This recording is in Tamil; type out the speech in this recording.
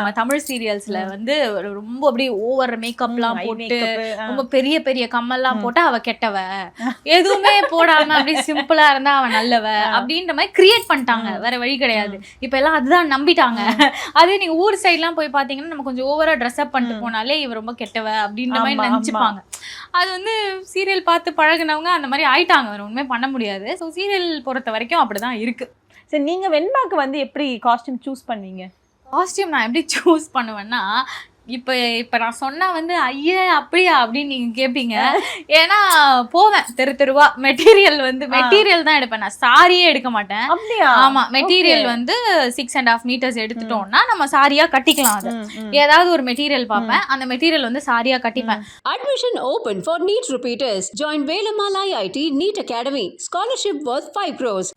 நம்ம தமிழ் சீரியல்ஸ்ல வந்து ரொம்ப அப்படியே ஓவர் மேக்கப்லாம் போட்டு ரொம்ப பெரிய பெரிய கம்மல்லாம் போட்டு அவ கெட்டவ, எதுவுமே போடாம அப்படியே சிம்பிளா இருந்தா அவன் நல்லவ அப்படின்ற மாதிரி கிரியேட் பண்ணிட்டாங்க. வேற வழி கிடையாது. இப்ப எல்லாம் அதுதான் நம்பிட்டாங்க. அதே நீங்க ஊர் சைட்லாம் போய் பாத்தீங்கன்னா நம்ம கொஞ்சம் ஓவரா ட்ரெஸ் அப் பண்ணிட்டு போனாலே இவ ரொம்ப கெட்டவ அப்படின்ற மாதிரி நினைச்சுப்பாங்க. அது வந்து சீரியல் பார்த்து பழகினவங்க அந்த மாதிரி ஆயிட்டாங்க. வேற ஒண்ணுமே பண்ண முடியாது. ஸோ சீரியல் பொறுத்த வரைக்கும் அப்படிதான் இருக்கு. சரி, நீங்க வெண்பாக்கு வந்து எப்படி காஸ்டியூம் சூஸ் பண்ணீங்க? காஸ்டியூம் நான் எப்படி சூஸ் பண்ணுவேன்னா, இப்ப நான் சொன்னா வந்து ஐயா அப்படியா அப்படின்னு நீங்க கேட்பீங்க. ஏன்னா போவேன் தெரு தெருவா மெட்டீரியல் தான் எடுப்பேன். நான் சாரியே எடுக்க மாட்டேன். ஆமா, மெட்டீரியல் வந்து 6.5 meters எடுத்துட்டோம்னா நம்ம சாரியா கட்டிக்கலாம். அது ஏதாவது ஒரு மெட்டீரியல் பார்ப்பேன், அந்த மெட்டீரியல் வந்து சாரியா கட்டிப்பேன். Admission open for NEET repeaters. Join Velamala IIT NEET Academy. Scholarship worth 5 crores.